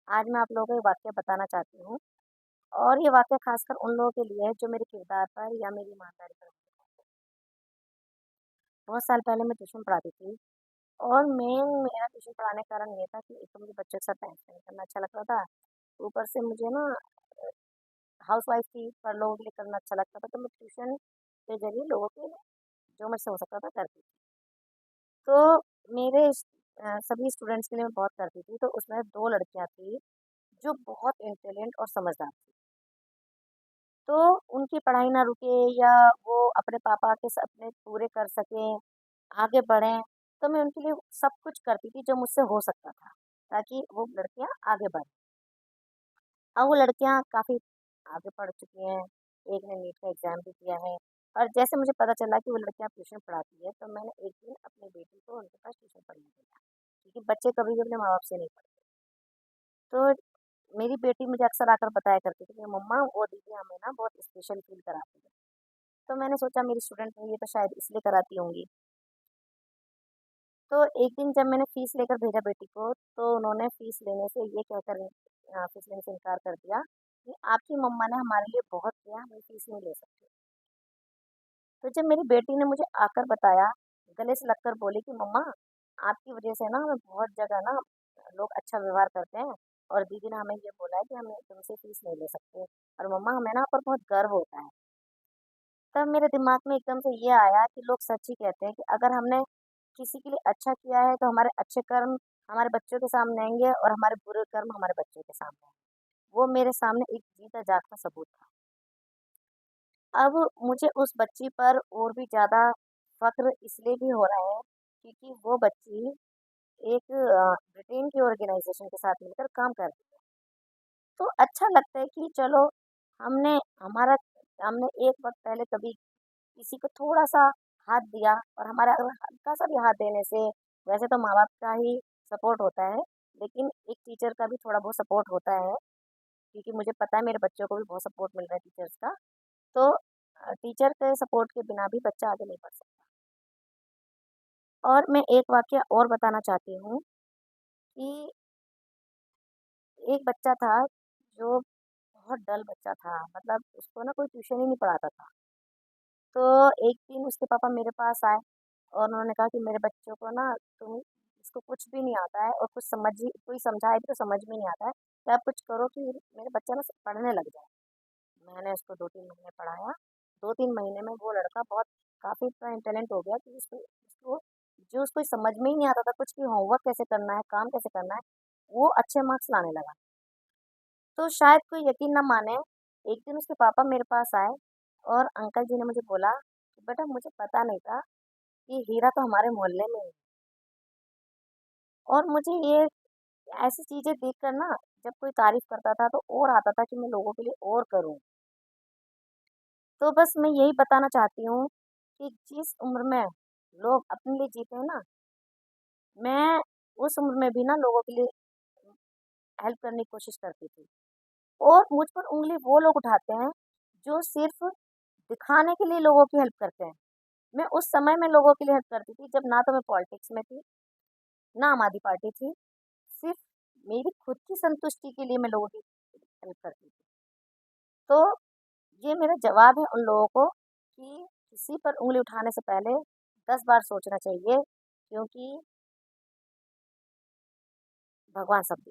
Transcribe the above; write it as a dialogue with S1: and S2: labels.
S1: आज मैं आप लोगों को एक वाक़या बताना चाहती हूँ और ये वाक़या ख़ासकर उन लोगों के लिए है जो मेरे किरदार पर या मेरी ईमानदारी पर। बहुत साल पहले मैं ट्यूशन पढ़ाती थी और मेरा ट्यूशन पढ़ाने का कारण ये था कि एक तो मुझे बच्चों के साथ टाइम स्पेंड करना अच्छा लगता था, ऊपर से मुझे ना हाउसवाइफ़ थी पर लोगों के लिए करना अच्छा लगता था, तो मैं ट्यूशन के ज़रिए लोगों के जो मुझसे हो सकता था करती थी। तो मेरे सभी स्टूडेंट्स के लिए मैं बहुत करती थी, तो उसमें 2 लड़कियाँ थी जो बहुत इंटेलिजेंट और समझदार थी। तो उनकी पढ़ाई ना रुके या वो अपने पापा के सपने पूरे कर सकें, आगे बढ़ें, तो मैं उनके लिए सब कुछ करती थी जो मुझसे हो सकता था, ताकि वो लड़कियाँ आगे बढ़ें। अब वो लड़कियाँ काफ़ी आगे बढ़ चुकी हैं, एक ने नीट का एग्ज़ाम भी दिया है और जैसे मुझे पता चला कि वो लड़कियाँ ट्यूशन पढ़ाती है, तो मैंने एक दिन अपनी बेटी को उनके पास ट्यूशन पढ़ने भेजा, क्योंकि बच्चे कभी भी अपने माँ-बाप से नहीं पढ़ते। तो मेरी बेटी मुझे अक्सर आकर बताया करती थी कि मम्मा वो दीदी हमें ना बहुत स्पेशल फ़ील कराती है। तो मैंने सोचा मेरी स्टूडेंट है ये तो शायद इसलिए कराती होंगी। तो एक दिन जब मैंने फ़ीस लेकर भेजा बेटी को, तो उन्होंने फ़ीस लेने से ये कहकर फ़ीस लेने से इनकार कर दिया कि आपकी मम्मा ने हमारे लिए बहुत किया, हम फ़ीस नहीं ले सकते। तो जब मेरी बेटी ने मुझे आकर बताया, गले से लगकर बोली कि मम्मा आपकी वज़ह से ना हमें बहुत जगह ना लोग अच्छा व्यवहार करते हैं और दीदी ने हमें ये बोला है कि हमें तुमसे फ़ीस नहीं ले सकते और मम्मा हमें ना आप पर बहुत गर्व होता है। तब मेरे दिमाग में एकदम से ये आया कि लोग सच ही कहते हैं कि अगर हमने किसी के लिए अच्छा किया है तो हमारे अच्छे कर्म हमारे बच्चों के सामने आएँगे और हमारे बुरे कर्म हमारे बच्चों के सामने आएँगे। वो मेरे सामने एक जीता जागता सबूत था। अब मुझे उस बच्ची पर और भी ज़्यादा फ़क्र इसलिए भी हो रहा है क्योंकि वो बच्ची एक ब्रिटेन की ऑर्गेनाइज़ेशन के साथ मिलकर काम कर रही है। तो अच्छा लगता है कि चलो हमने हमारा हमने एक वक़्त पहले कभी किसी को थोड़ा-सा हाथ दिया और हमारा अगर हल्का-सा भी हाथ देने से वैसे तो माँ-बाप का ही सपोर्ट होता है, लेकिन एक टीचर का भी थोड़ा बहुत सपोर्ट होता है, क्योंकि मुझे पता है मेरे बच्चों को भी बहुत सपोर्ट मिल रहा है टीचर्स का। तो टीचर के सपोर्ट के बिना भी बच्चा आगे नहीं बढ़ सकता। और मैं एक वाक़या और बताना चाहती हूँ कि एक बच्चा था जो बहुत डल बच्चा था, मतलब उसको ना कोई ट्यूशन ही नहीं पढ़ाता था। तो एक दिन उसके पापा मेरे पास आए और उन्होंने कहा कि मेरे बच्चों को ना तुम इसको कुछ भी नहीं आता है और कुछ समझ ही कोई समझाए भी तो समझ में नहीं आता है, तो आप कुछ करो कि मेरे बच्चा ना पढ़ने लग जाए। मैंने उसको 2-3 महीने पढ़ाया, 2-3 महीने में वो लड़का बहुत काफ़ी इतना इंटेलिजेंट हो गया कि उसको उसको जो उसको समझ में ही नहीं आता था कुछ कि होमवर्क कैसे करना है, काम कैसे करना है, वो अच्छे मार्क्स लाने लगा। तो शायद कोई यकीन ना माने, एक दिन उसके पापा मेरे पास आए और अंकल जी ने मुझे बोला, "बेटा मुझे पता नहीं था ये हीरा तो हमारे मोहल्ले में ही है।" और मुझे ये ऐसी चीज़ें देखकर ना जब कोई तारीफ़ करता था तो और आता था कि मैं लोगों के लिए और करूँ। तो बस मैं यही बताना चाहती हूँ कि जिस उम्र में लोग अपने लिए जीते हैं ना, मैं उस उम्र में भी ना लोगों के लिए हेल्प करने की कोशिश करती थी। और मुझ पर उँगली वो लोग उठाते हैं जो सिर्फ़ दिखाने के लिए लोगों की हेल्प करते हैं। मैं उस समय में लोगों के लिए हेल्प करती थी जब ना तो मैं पॉलिटिक्स में थी, ना आम आदमी पार्टी थी। सिर्फ़ मेरी खुद की संतुष्टि के लिए मैं लोगों की हेल्प करती थी। तो ये मेरा जवाब है उन लोगों को कि किसी पर उँगली उठाने से पहले 10 बार सोचना चाहिए क्योंकि भगवान सब